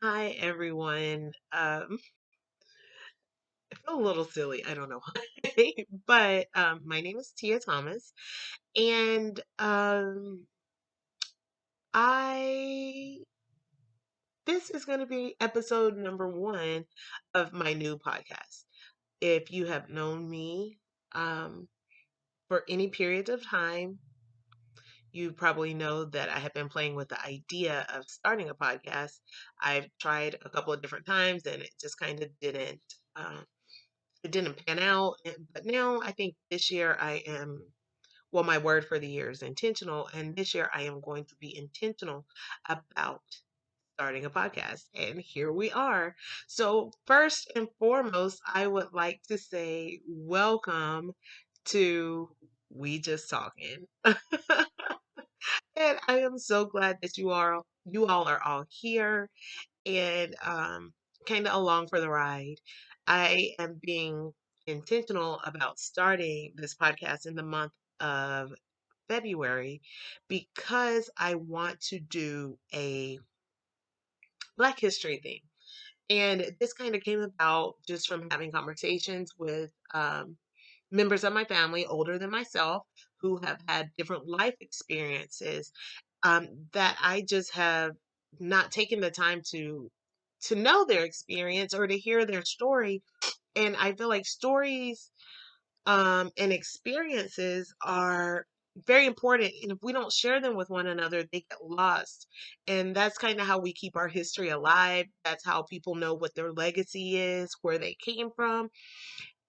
Hi, everyone. I feel a little silly. I don't know why, but my name is Tia Thomas, and I this is going to be episode number one of my new podcast. If you have known me um, for any period of time, you probably know that I have been playing with the idea of starting a podcast. I've tried a couple of different times, and it just kind of didn't. Um, it didn't pan out. But now I think this year well, my word for the year is intentional. And this year I am going to be intentional about starting a podcast. And here we are. So, first and foremost, I would like to say welcome to We Just Talking. And I am so glad that you all are all here and kind of along for the ride. I am being intentional about starting this podcast in the month of February because I want to do a Black History thing. And this kind of came about just from having conversations with members of my family older than myself who have had different life experiences that I just have not taken the time to know their experience or to hear their story. And I feel like stories and experiences are very important. And if we don't share them with one another, they get lost. And that's kind of how we keep our history alive. That's how people know what their legacy is, where they came from.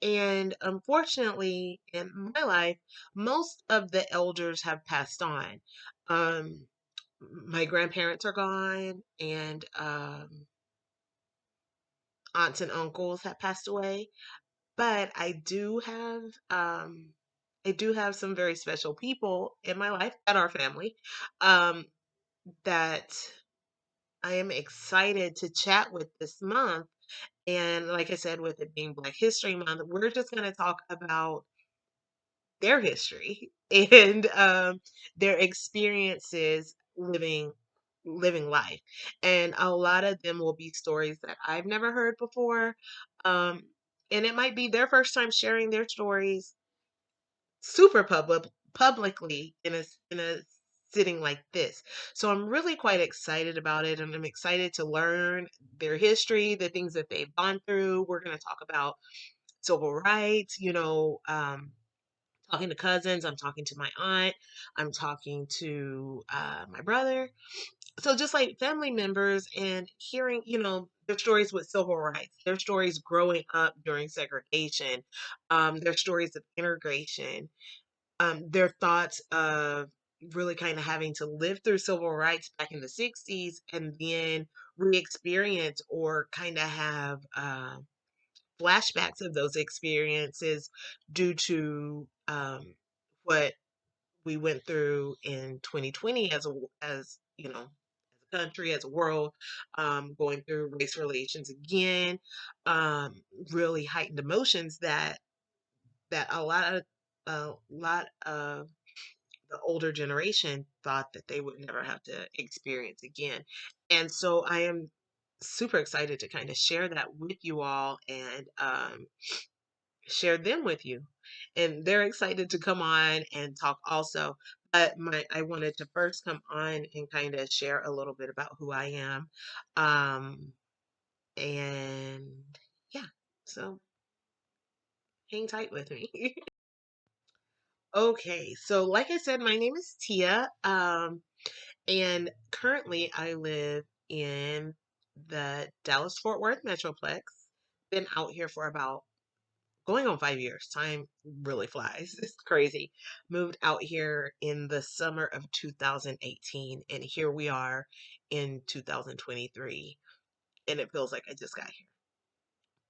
And unfortunately, in my life, most of the elders have passed on. Um, my grandparents are gone, and aunts and uncles have passed away. But I do have some very special people in my life that are family um, that I am excited to chat with this month. And like I said, with it being Black History Month, we're just going to talk about their history and their experiences living life. And a lot of them will be stories that I've never heard before. Um, and it might be their first time sharing their stories super publicly in a sitting like this. So I'm really quite excited about it, and I'm excited to learn their history, the things that they've gone through. We're going to talk about civil rights, talking to cousins, I'm talking to my aunt, I'm talking to my brother. So just like family members and hearing, their stories with civil rights, their stories growing up during segregation, their stories of integration, their thoughts of really kind of having to live through civil rights back in the 60s and then re-experience or kind of have flashbacks of those experiences due to what we went through in 2020 as as a country, as a world, going through race relations again, um, really heightened emotions that a lot of the older generation thought that they would never have to experience again. And so I am super excited to kind of share that with you all and share them with you. And they're excited to come on and talk also. But I wanted to first come on and kind of share a little bit about who I am. Um, and yeah, so hang tight with me. Okay, so like I said, my name is Tia. And currently I live in the Dallas Fort Worth Metroplex. Been out here for about going on 5 years. Time really flies. It's crazy. Moved out here in the summer of 2018, and here we are in 2023, and it feels like I just got here.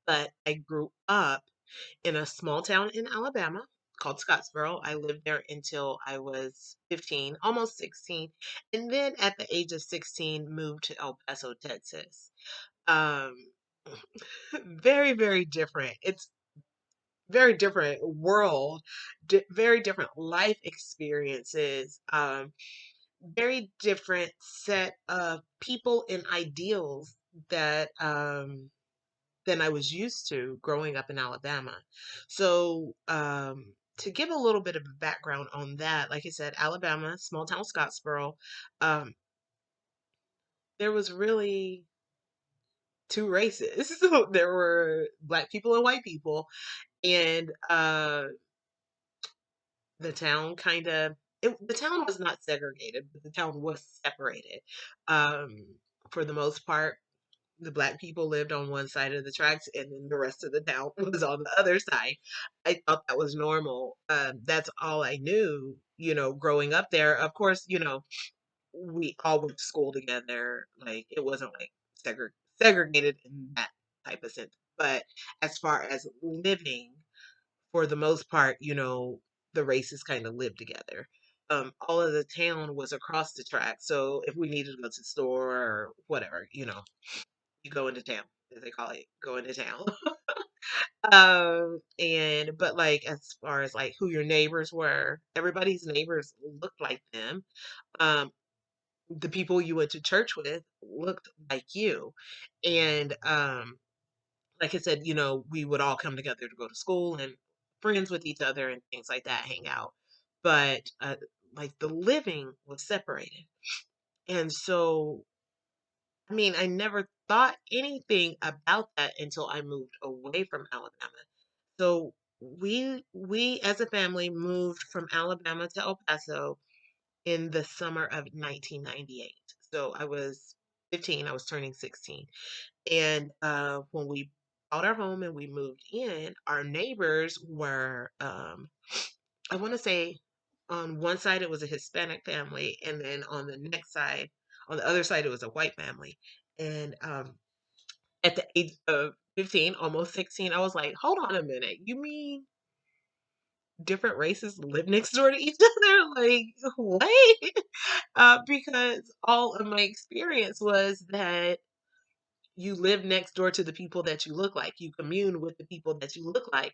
But I grew up in a small town in Alabama called Scottsboro. I lived there until I was 15, almost 16, and then at the age of 16 moved to El Paso, Texas. Um, very, very different. It's very different world, very different life experiences, very different set of people and ideals that than I was used to growing up in Alabama. So, to give a little bit of background on that, like I said, Alabama, small town Scottsboro, um, there was really two races. So there were black people and white people, and the town kind of the town was not segregated, but the town was separated. Um, for the most part, the black people lived on one side of the tracks, and then the rest of the town was on the other side. I thought that was normal. That's all I knew, growing up there. Of course, we all went to school together. Like it wasn't like segregated in that type of sense. But as far as living, for the most part, the races kind of lived together. All of the town was across the track. So if we needed to go to the store or whatever, you go into town, as they call it, go into town. And but like as far as like who your neighbors were, everybody's neighbors looked like them. Um, the people you went to church with looked like you. And like I said, we would all come together to go to school and friends with each other and things like that, hang out. But like the living was separated. And so I mean, I never thought anything about that until I moved away from Alabama. So we as a family moved from Alabama to El Paso in the summer of 1998. So I was 15, I was turning 16. And when we bought our home and we moved in, our neighbors were I want to say on one side it was a Hispanic family, and then on the next side, on the other side, it was a white family. And at the age of 15, almost 16, I was like, hold on a minute. You mean different races live next door to each other? Like, what? Because all of my experience was that you live next door to the people that you look like. You commune with the people that you look like.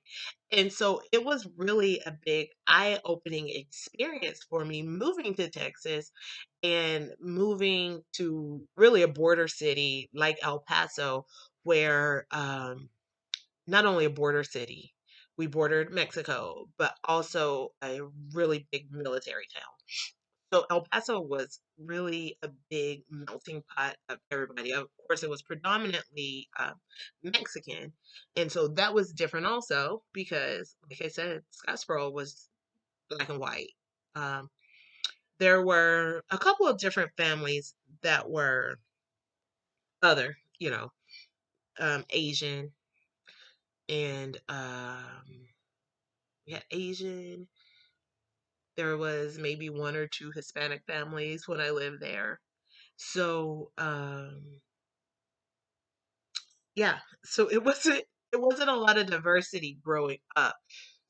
And so it was really a big eye opening experience for me moving to Texas and moving to really a border city like El Paso, where not only a border city, we bordered Mexico, but also a really big military town. So El Paso was really a big melting pot of everybody. Of course, it was predominantly Mexican, and so that was different also because, like I said, Scottsboro was black and white. Um, there were a couple of different families that were other, Asian, and we had Asian. There was maybe one or two Hispanic families when I lived there. So, yeah, so it wasn't a lot of diversity growing up.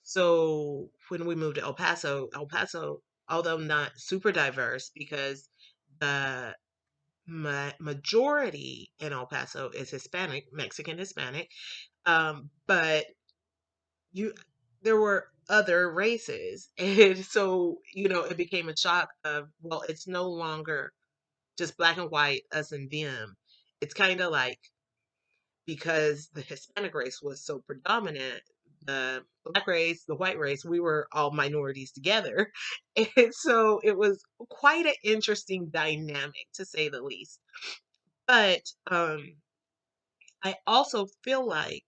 So when we moved to El Paso, although not super diverse because the majority in El Paso is Hispanic, Mexican Hispanic, but you there were other races. And so, it became a shock of, well, it's no longer just black and white, us and them. It's kind of like because the Hispanic race was so predominant, the black race, the white race, we were all minorities together. And so it was quite an interesting dynamic to say the least. But I also feel like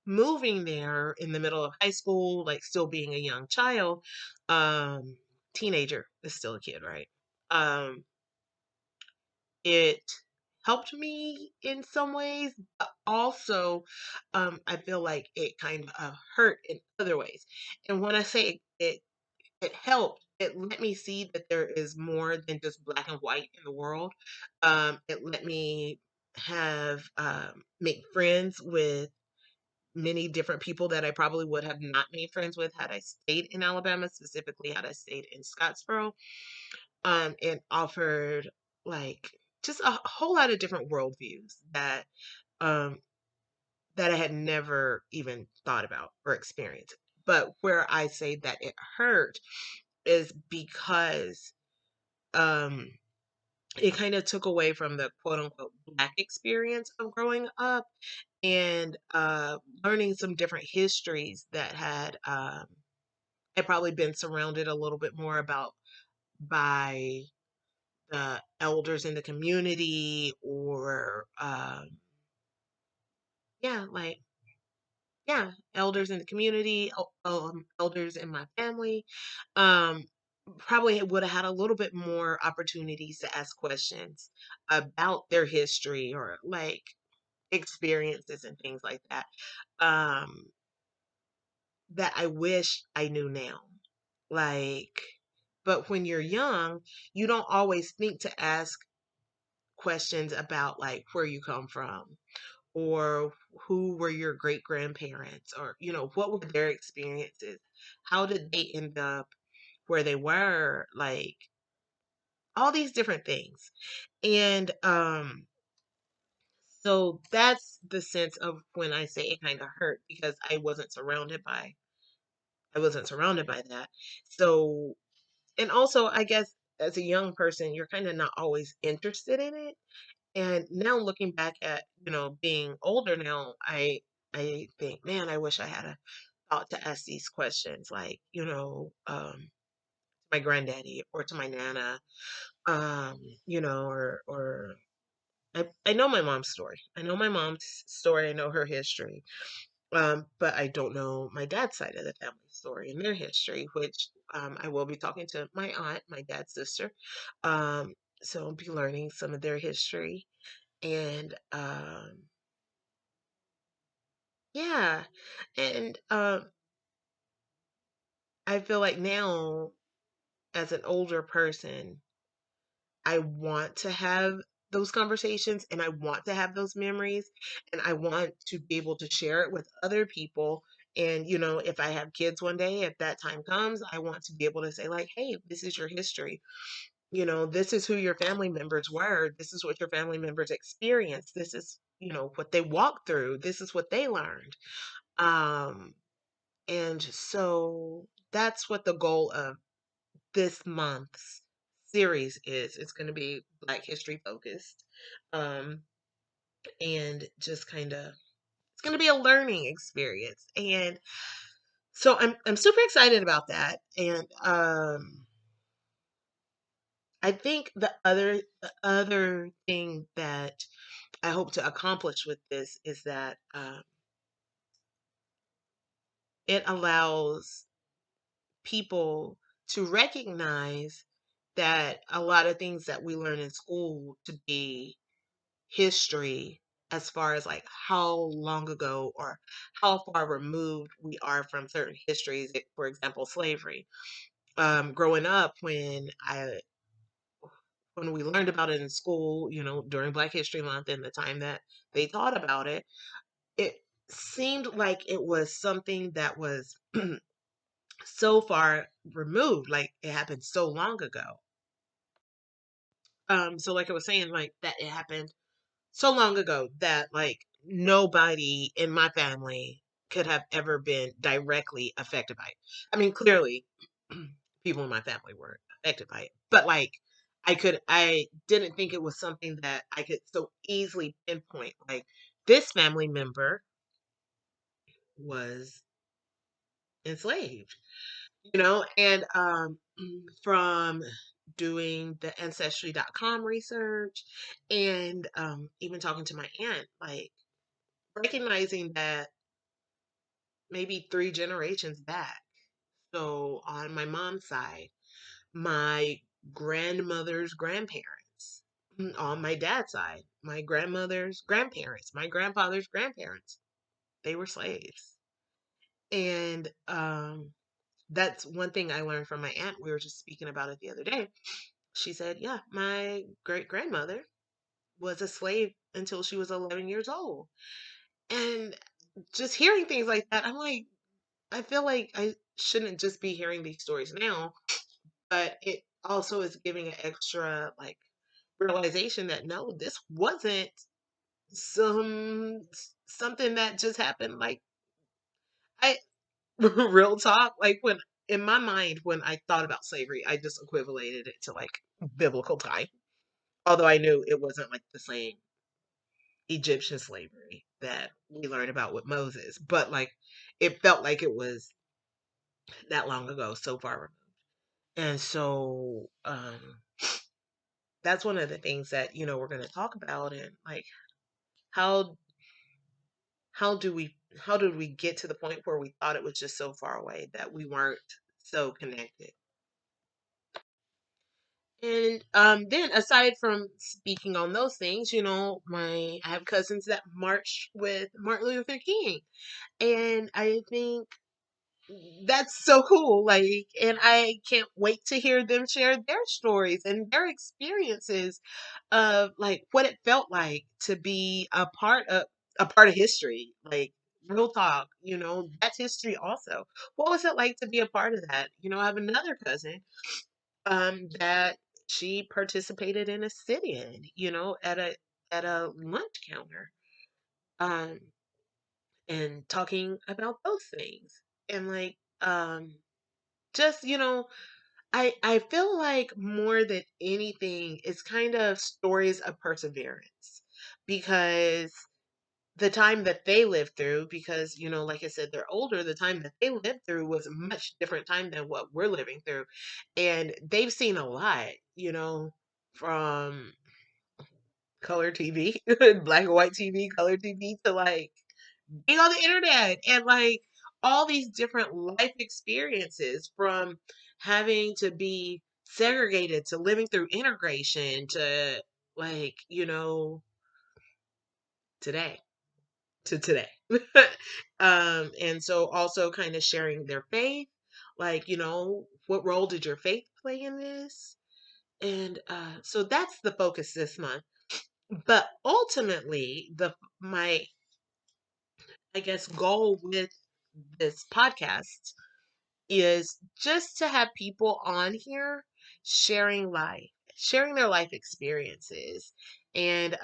moving there in the middle of high school, like still being a young child, um, teenager is still a kid, right? Um, it helped me in some ways, but also I feel like it kind of hurt in other ways. And when I say it helped, it let me see that there is more than just black and white in the world. It let me have make friends with many different people that I probably would have not made friends with had I stayed in Alabama, specifically had I stayed in Scottsboro, and offered like just a whole lot of different worldviews um, that I had never even thought about or experienced. But where I say that it hurt is because um, it kind of took away from the quote unquote Black experience of growing up and learning some different histories that had probably been surrounded a little bit more about by the elders in the community or yeah, like yeah, elders in the community, elders in my family. Um, Probably would have had a little bit more opportunities to ask questions about their history or like experiences and things like that. Um, that I wish I knew now. Like, but when you're young, you don't always think to ask questions about like where you come from or who were your great grandparents or what were their experiences, how did they end up where they were, like all these different things. And so that's the sense of when I say it kind of hurt because I wasn't surrounded by that. So, and also I guess as a young person you're kind of not always interested in it. And now looking back at, being older now, I think, man, I wish I had a thought to ask these questions, like, my granddaddy or to my nana, or I know my mom's story. I know my mom's story. I know her history. But I don't know my dad's side of the family story and their history, which I will be talking to my aunt, my dad's sister. Um, so I'll be learning some of their history. And yeah, and I feel like now, as an older person, I want to have those conversations and I want to have those memories and I want to be able to share it with other people. And, if I have kids one day, if that time comes, I want to be able to say, like, hey, this is your history. This is who your family members were. This is what your family members experienced. This is, what they walked through. This is what they learned. Um, And so that's what the goal of this month's series is. It's going to be Black History focused. Um, and just kind of it's going to be a learning experience. And so I'm super excited about that. And I think the other thing that I hope to accomplish with this is that it allows people to recognize that a lot of things that we learn in school to be history, as far as like how long ago or how far removed we are from certain histories, for example, slavery. Growing up, when we learned about it in school, during Black History Month and the time that they taught about it, it seemed like it was something that was so far removed, like it happened so long ago. So like I was saying, like that it happened so long ago that like nobody in my family could have ever been directly affected by it. I mean, clearly people in my family were affected by it, but like I didn't think it was something that I could so easily pinpoint. Like this family member was enslaved, and from doing the ancestry.com research and even talking to my aunt, like recognizing that maybe three generations back. So on my mom's side, my grandmother's grandparents. On my dad's side, my grandmother's grandparents, my grandfather's grandparents, they were slaves. And that's one thing I learned from my aunt. We were just speaking about it the other day. She said, yeah, my great grandmother was a slave until she was 11 years old. And just hearing things like that, I'm like, I feel like I shouldn't just be hearing these stories now, but it also is giving an extra like realization that no, this wasn't something that just happened. Like I real talk, like when in my mind when I thought about slavery, I just equivalated it to like biblical time. Although I knew it wasn't like the same. Egyptian slavery that we learned about with Moses, but like it felt like it was that long ago, so far removed. And so that's one of the things that, we're going to talk about, and like how how do we how did we get to the point where we thought it was just so far away that we weren't so connected. And then aside from speaking on those things, I have cousins that marched with Martin Luther King. And I think that's so cool. Like, and I can't wait to hear them share their stories and their experiences of like what it felt like to be a part of history. Like real talk, that's history also. What was it like to be a part of that? I have another cousin that she participated in a sit-in, at a lunch counter. Um and talking about those things. And like just I feel like more than anything it's kind of stories of perseverance, because the time that they lived through, because like I said, they're older, the time that they lived through was a much different time than what we're living through. And they've seen a lot, from color TV, black and white TV, color TV, to like being on the internet, and like all these different life experiences, from having to be segregated to living through integration to like, today to today. And so also kind of sharing their faith, like, what role did your faith play in this? And so that's the focus this month. But ultimately, my I guess goal with this podcast is just to have people on here sharing their life experiences. And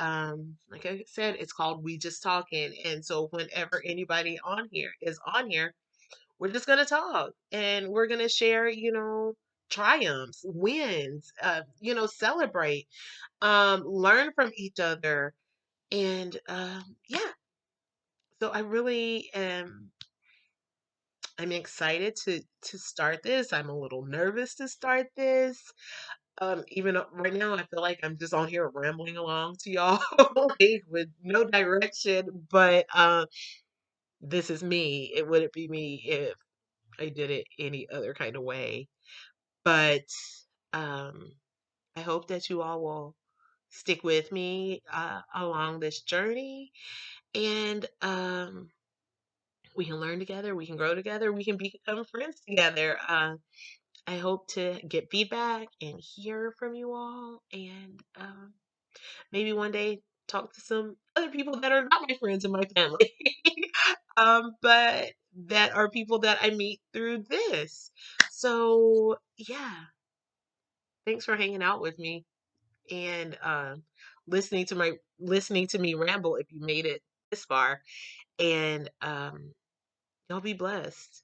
like I said, it's called We Just Talking. And so whenever anybody is on here, we're just gonna talk, and we're gonna share, triumphs, wins, celebrate, learn from each other. And yeah, so I really am I'm excited to start this. I'm a little nervous to start this. Even right now, I feel like I'm just on here rambling along to y'all, like, with no direction. But this is me. It wouldn't be me if I did it any other kind of way. But um, I hope that you all will stick with me along this journey, and we can learn together. We can grow together. We can become friends together. I hope to get feedback and hear from you all, and maybe one day talk to some other people that are not my friends and my family, but that are people that I meet through this. So yeah, thanks for hanging out with me, and listening to me ramble if you made it this far. And y'all be blessed.